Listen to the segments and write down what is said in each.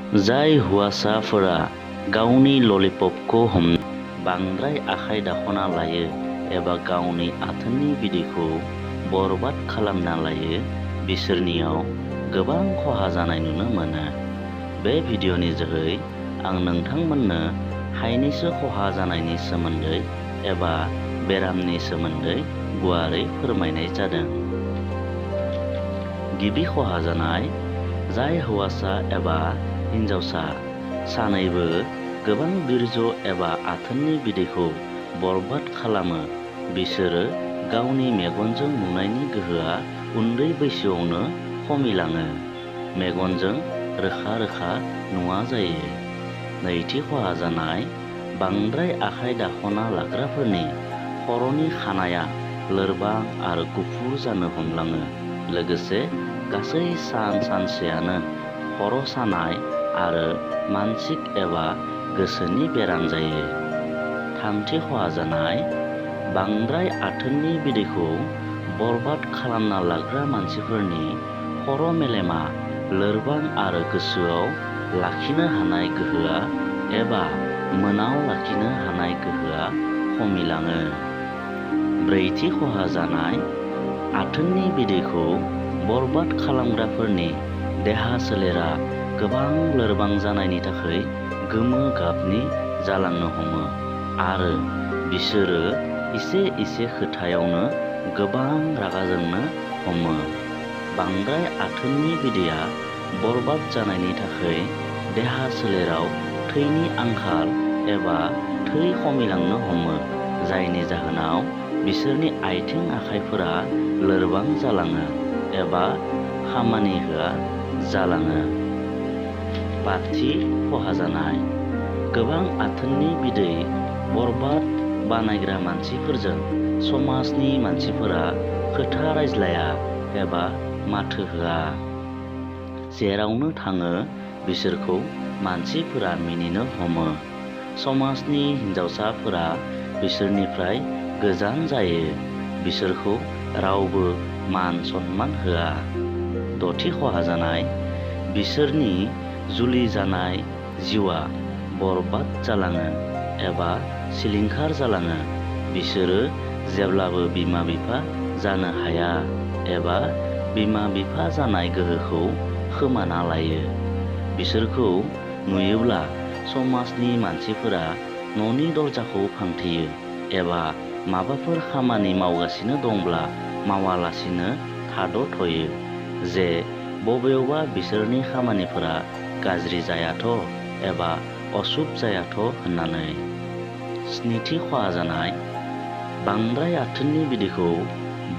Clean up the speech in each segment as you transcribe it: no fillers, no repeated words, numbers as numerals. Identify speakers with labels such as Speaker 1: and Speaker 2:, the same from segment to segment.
Speaker 1: जाय हौवासाफोरा गावनि ललिपपखौ बांद्राय आखाइ दाखना लायो एबा गावनि आथोननि बिदैखौ बरबाद खालामना लायो, बिसोरनियाव गोबां खहा जानाय नुनो मोनो। बे भिडिअनि जोहै आं नोंथांमोननो हायनैसो खहा जानायनि सोमोन्दै एबा बेरामनि सोमोन्दै गुवारै फोरमायनाय जादों। गिबि खहा जानाय, जाय हौवासा एबा हिन्जावसा सानैबो गोबां बिरज एबा आथोननि बिदैखौ बरबाद खालामो, बिसोरो गावनि मेगनजों नुनायनि गोहोआ उन्दै बैसोआवनो खमिलाङो, मेगनजों रोखा रोखा नुवा जायो। नैथि खहा जानाय, बांद्राय आखाइ दाखना लाग्राफोरनि खर'नि खानाया लोरबां आरो गुफुर जानो हमलाङो, लोगोसे गासै सानसेयानो खर' सानाय आरो मानसिक एबा गोसोनि बेराम जायो। थामथि खहा जानाय, बांद्राय आथोननि बिदैखौ बरबाद खालामना लाग्रा मानसिफोरनि खर' मेलेमा लोरबां आरो गोसोआव लाखिनो हानाय गोहोआ एबा मोनाव लाखिनो हानाय गोहोआ खमिलाङो। ब्रैथि खहा जानाय, आथोननि बिदैखौ बरबाद खालामग्राफोरनि देहा सोलेरा गोबां लोरबां जानायनि थाखाय गोमो गाबनि जालांनो हमो आरो बिसोरो एसे खोथायावनो गोबां रागा जोंनो हमो। बांद्राय आथोननि बिदैया बरबाद जानायनि थाखाय देहा सोलेराव थैनि आंखाल एबा थै खमिलांनो हमो, जायनि जाहोनाव बिसोरनि आथिं आखाइफोरा लोरबां जालाङो एबा खामानि होआ जालाङो। बाथि खहा जानाय, गोबां आथोननि बिदै बरबाद बानायग्रा मानसिफोरजों समाजनि मानसिफोरा खोथा रायज्लाया एबा माथो होआ। जेरावनो थाङो बिसोरखौ मानसिफोरा मिनिनो हमो। समाजनि हिन्जावसाफोरा बिसोरनिफ्राय गोजान जायो, बिसोरखौ रावबो मान सनमान होआ। दथि खहा जानाय, बिसोरनि जुलि जानाय जिउआ बरबाद जालाङो एबा सिलिंखार जालाङो, बिसोरो जेब्लाबो बिमा बिफा जानो हाया एबा बिमा बिफा जानाय गोहोखौ खोमाना लायो। बिसोरखौ नुयोब्ला समाजनि मानसिफोरा न'नि दरजाखौ फांथेयो एबा माबाफोर खामानि मावगासिनो दंब्ला मावालासिनो थाद'थयो, जे बबेयावबा बिसोरनि खामानिफोरा गाज्रि जायाथ' एबा असुब जायाथ' होननानै। स्निथि खहा जानाय, बांद्राय आथोननि बिदैखौ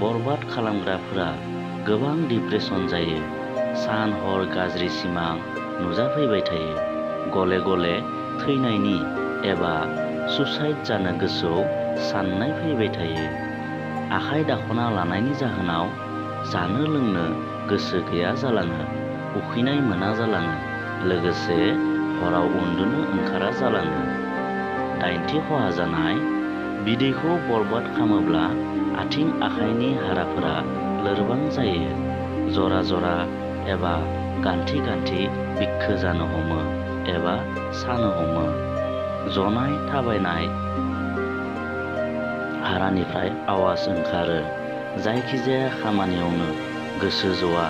Speaker 1: बरबाद खालामग्राफोरा गोबां डिप्रेसन जायो, सान हर गाज्रि सिमां नुजाफैबाय थायो, गले गले थैनायनि एबा सुसाइड जानो गोसोआव साननाय फैबाय थायो। आखाइ दाखना लानायनि जाहोनाव जानो लोंनो गोसो गैया जालाङो, उखैनाय मोना जालाङो, लोगोसे हराव उन्दुनो ओंखारा जालाङो। दाइनथि खहा जानाय, बिदैखौ बरबाद खालामोब्ला आथिं आखाइनि हाराफोरा लोरबां जायो, जरा जरा एबा गान्थि गान्थि बिखो जानो हमो एबा सानो हमो। जनाय थाबायनाय हारानिफ्राय आवाज ओंखारो, जायखिजाया खामानियावनो गोसो जआ,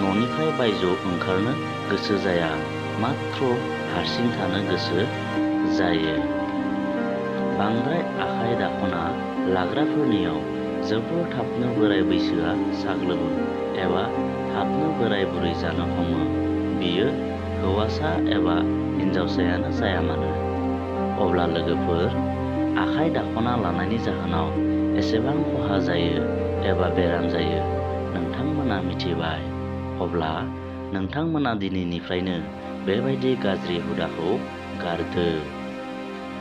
Speaker 1: न'निफ्राय बायजोआव ओंखारनो गोसो जाया, माथ्र हारसिं थानो गोसो जायो। बांद्राय आखाइ दाखना लाग्राफोरनियाव जोबोर थाबनो बोराइ बैसोआ साग्लोबो एबा थाबनो बोराइ बुरै जानो हमो, बियो हौवासा एबा हिन्जावसायानो जाया मानो। अब्ला लोगोफोर, आखाइ दाखना लानायनि जाहोनाव एसेबां खहा जायो एबा बेराम जायो नोंथांमोना मिथिबाय। अब्ला नोंथांमोना दिनैनिफ्रायनो बेबायदि गाज्रि हुदाखौ गारदो।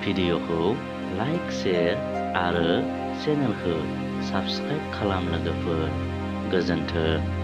Speaker 1: भिडिअखौ लाइक, शेयार आरो चेनेलखौ साबस्क्राइब खालाम लोगोफोर। गोजोन्थों।